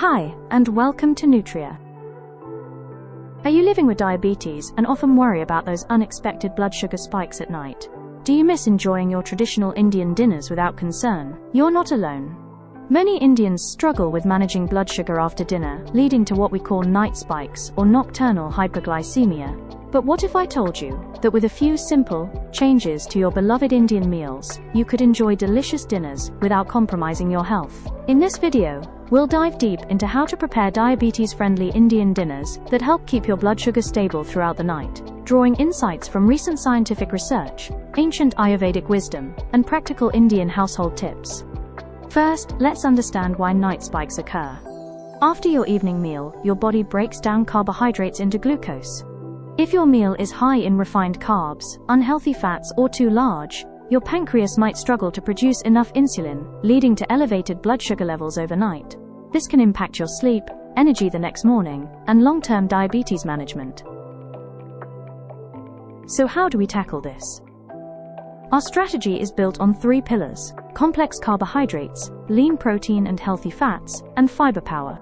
Hi, and welcome to Nutrieya. Are you living with diabetes and often worry about those unexpected blood sugar spikes at night? Do you miss enjoying your traditional Indian dinners without concern? You're not alone. Many Indians struggle with managing blood sugar after dinner, leading to what we call night spikes or nocturnal hyperglycemia. But what if I told you that with a few simple changes to your beloved Indian meals, you could enjoy delicious dinners without compromising your health? In this video, we'll dive deep into how to prepare diabetes-friendly Indian dinners that help keep your blood sugar stable throughout the night, drawing insights from recent scientific research, ancient Ayurvedic wisdom, and practical Indian household tips. First, let's understand why night spikes occur. After your evening meal, your body breaks down carbohydrates into glucose. If your meal is high in refined carbs, unhealthy fats, or too large, your pancreas might struggle to produce enough insulin, leading to elevated blood sugar levels overnight. This can impact your sleep, energy the next morning, and long-term diabetes management. So how do we tackle this? Our strategy is built on 3 pillars: complex carbohydrates, lean protein and healthy fats, and fiber power.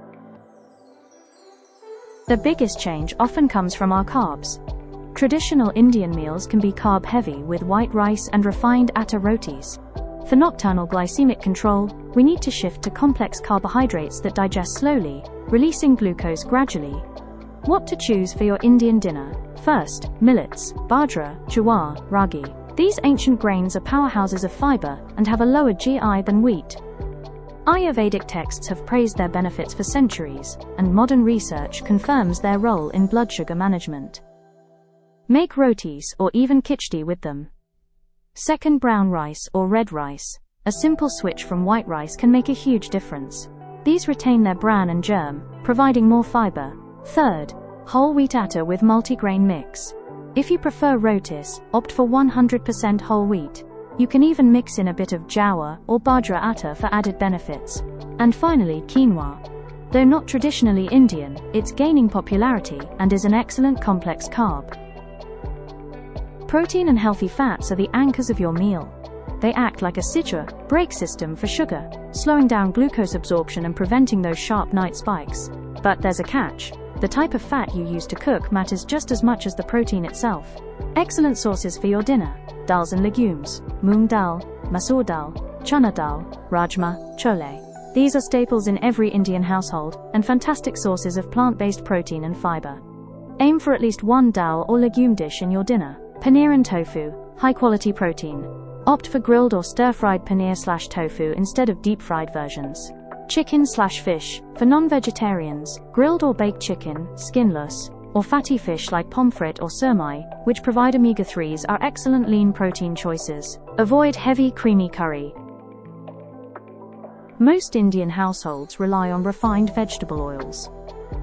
The biggest change often comes from our carbs. Traditional Indian meals can be carb-heavy with white rice and refined atta rotis. For nocturnal glycemic control, we need to shift to complex carbohydrates that digest slowly, releasing glucose gradually. What to choose for your Indian dinner? First, millets, Bajra, Jowar, Ragi. These ancient grains are powerhouses of fiber and have a lower GI than wheat. Ayurvedic texts have praised their benefits for centuries, and modern research confirms their role in blood sugar management. Make rotis or even khichdi with them. Second, brown rice or red rice. A simple switch from white rice can make a huge difference. These retain their bran and germ, providing more fiber. Third, whole wheat atta with multigrain mix. If you prefer rotis, opt for 100% whole wheat. You can even mix in a bit of Jowar or Bajra atta for added benefits. And finally, quinoa. Though not traditionally Indian, it's gaining popularity and is an excellent complex carb. Protein and healthy fats are the anchors of your meal. They act like a brake system for sugar, slowing down glucose absorption and preventing those sharp night spikes. But there's a catch. The type of fat you use to cook matters just as much as the protein itself. Excellent sources for your dinner: dals and legumes, moong dal, masoor dal, chana dal, rajma, chole. These are staples in every Indian household, and fantastic sources of plant-based protein and fiber. Aim for at least 1 dal or legume dish in your dinner. Paneer and tofu, high-quality protein. Opt for grilled or stir-fried paneer/tofu instead of deep-fried versions. Chicken/fish, for non-vegetarians, grilled or baked chicken, skinless, or fatty fish like pomfret or surmai, which provide omega-3s, are excellent lean protein choices. Avoid heavy, creamy curry. Most Indian households rely on refined vegetable oils.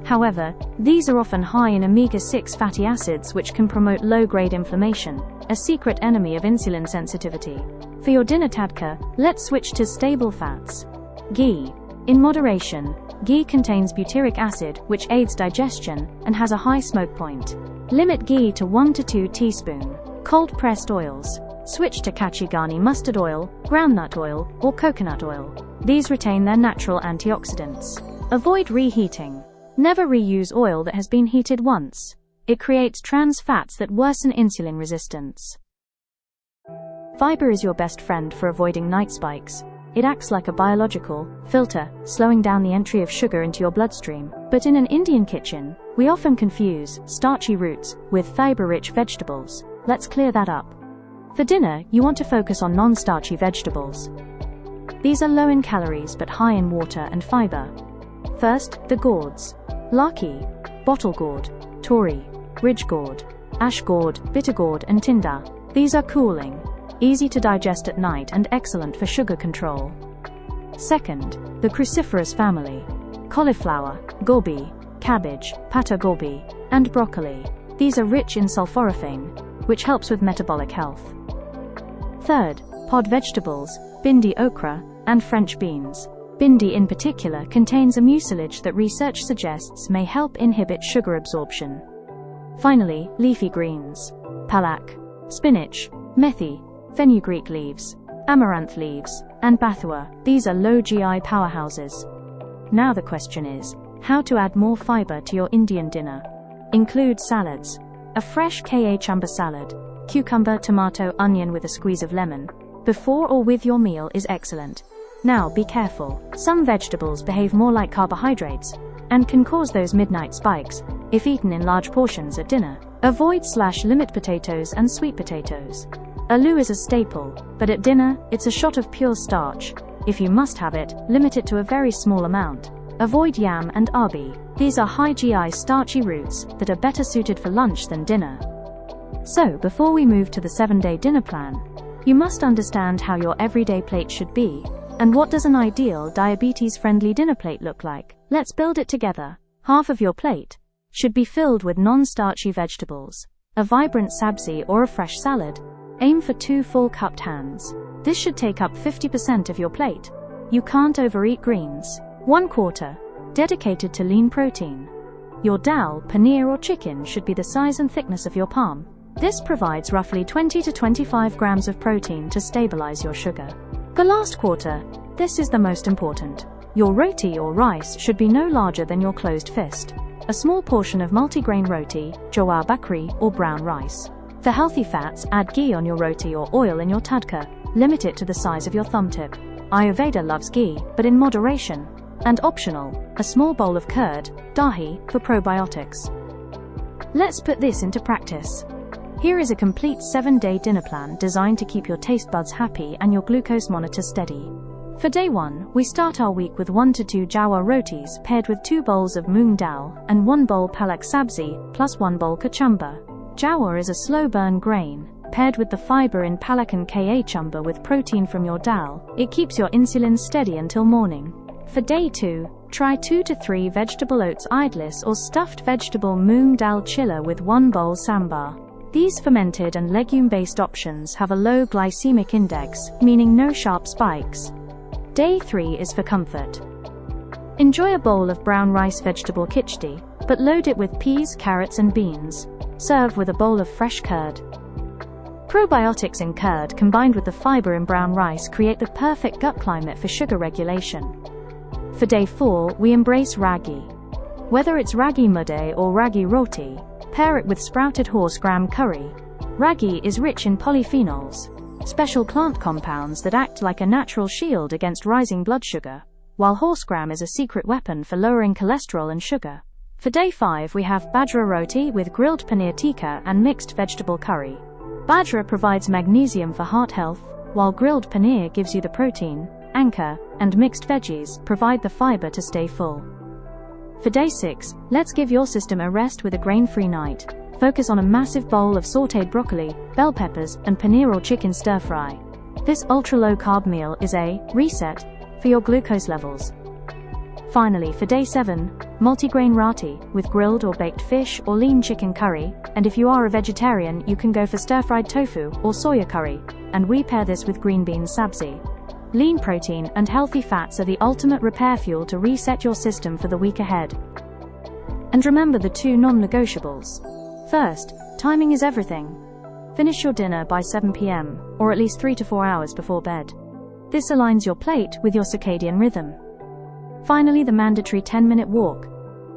However, these are often high in omega-6 fatty acids, which can promote low-grade inflammation, a secret enemy of insulin sensitivity. For your dinner tadka, let's switch to stable fats. Ghee. In moderation, ghee contains butyric acid, which aids digestion and has a high smoke point. Limit ghee to 1 to 2 teaspoons. Cold-pressed oils. Switch to kachi ghani mustard oil, groundnut oil, or coconut oil. These retain their natural antioxidants. Avoid reheating. Never reuse oil that has been heated once. It creates trans fats that worsen insulin resistance. Fiber is your best friend for avoiding night spikes. It acts like a biological filter, slowing down the entry of sugar into your bloodstream. But in an Indian kitchen, we often confuse starchy roots with fiber-rich vegetables. Let's clear that up. For dinner, you want to focus on non-starchy vegetables. These are low in calories but high in water and fiber. First, the gourds. Laki, bottle gourd, tori, ridge gourd, ash gourd, bitter gourd, and tinda. These are cooling, easy to digest at night, and excellent for sugar control. Second, the cruciferous family. Cauliflower, gobi, cabbage, pata gobi, and broccoli. These are rich in sulforaphane, which helps with metabolic health. Third, pod vegetables, bindi okra, and French beans. Bindi in particular contains a mucilage that research suggests may help inhibit sugar absorption. Finally, leafy greens. Palak, spinach, methi, fenugreek leaves, amaranth leaves, and bathua. These are low GI powerhouses. Now the question is, how to add more fiber to your Indian dinner? Include salads. A fresh cucumber salad, cucumber, tomato, onion with a squeeze of lemon, before or with your meal is excellent. Now be careful. Some vegetables behave more like carbohydrates and can cause those midnight spikes if eaten in large portions at dinner. Avoid/limit potatoes and sweet potatoes. Aloo is a staple, but at dinner, it's a shot of pure starch. If you must have it, limit it to a very small amount. Avoid yam and arbi. These are high GI starchy roots that are better suited for lunch than dinner. So, before we move to the 7-day dinner plan, you must understand how your everyday plate should be, and what does an ideal diabetes-friendly dinner plate look like. Let's build it together. Half of your plate should be filled with non-starchy vegetables, a vibrant sabzi or a fresh salad. Aim for 2 full cupped hands. This should take up 50% of your plate. You can't overeat greens. 1/4 dedicated to lean protein. Your dal, paneer or chicken should be the size and thickness of your palm. This provides roughly 20 to 25 grams of protein to stabilize your sugar. The last quarter, this is the most important. Your roti or rice should be no larger than your closed fist. A small portion of multigrain roti, Jowar bakri or brown rice. For healthy fats, add ghee on your roti or oil in your tadka. Limit it to the size of your thumb tip. Ayurveda loves ghee, but in moderation. And optional, a small bowl of curd, dahi, for probiotics. Let's put this into practice. Here is a complete 7-day dinner plan designed to keep your taste buds happy and your glucose monitor steady. For day 1, we start our week with 1 to 2 Jowar rotis paired with 2 bowls of moong dal and 1 bowl palak sabzi plus 1 bowl kachumber. Jowar is a slow burn grain. Paired with the fiber in palak and kachumber with protein from your dal, it keeps your insulin steady until morning. For day 2, try 2 to 3 vegetable oats idlis or stuffed vegetable moong dal chilla with 1 bowl sambar. These fermented and legume-based options have a low glycemic index, meaning no sharp spikes. Day 3 is for comfort. Enjoy a bowl of brown rice vegetable khichdi, but load it with peas, carrots and beans. Serve with a bowl of fresh curd. Probiotics in curd combined with the fiber in brown rice create the perfect gut climate for sugar regulation. For day 4, we embrace ragi. Whether it's ragi mudde or ragi roti, pair it with sprouted horse gram curry. Ragi is rich in polyphenols, special plant compounds that act like a natural shield against rising blood sugar, while horse gram is a secret weapon for lowering cholesterol and sugar. For day 5, we have Bajra roti with grilled paneer tikka and mixed vegetable curry. Bajra provides magnesium for heart health, while grilled paneer gives you the protein, anchor, and mixed veggies provide the fiber to stay full. For day 6, let's give your system a rest with a grain-free night. Focus on a massive bowl of sautéed broccoli, bell peppers, and paneer or chicken stir-fry. This ultra-low-carb meal is a reset for your glucose levels. Finally, for day 7, multigrain roti with grilled or baked fish or lean chicken curry, and if you are a vegetarian, you can go for stir-fried tofu or soya curry, and we pair this with green bean sabzi. Lean protein and healthy fats are the ultimate repair fuel to reset your system for the week ahead. And remember the 2 non-negotiables. First, timing is everything. Finish your dinner by 7 p.m., or at least 3 to 4 hours before bed. This aligns your plate with your circadian rhythm. Finally, the mandatory 10-minute walk.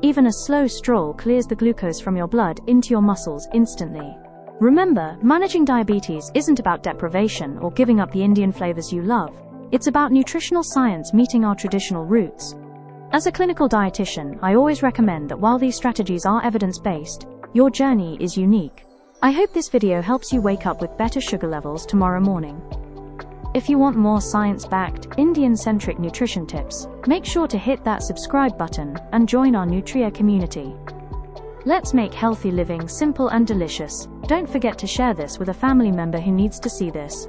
Even a slow stroll clears the glucose from your blood into your muscles instantly. Remember, managing diabetes isn't about deprivation or giving up the Indian flavors you love. It's about nutritional science meeting our traditional roots. As a clinical dietitian, I always recommend that while these strategies are evidence-based, your journey is unique. I hope this video helps you wake up with better sugar levels tomorrow morning. If you want more science-backed, Indian-centric nutrition tips, make sure to hit that subscribe button and join our Nutrieya community. Let's make healthy living simple and delicious. Don't forget to share this with a family member who needs to see this.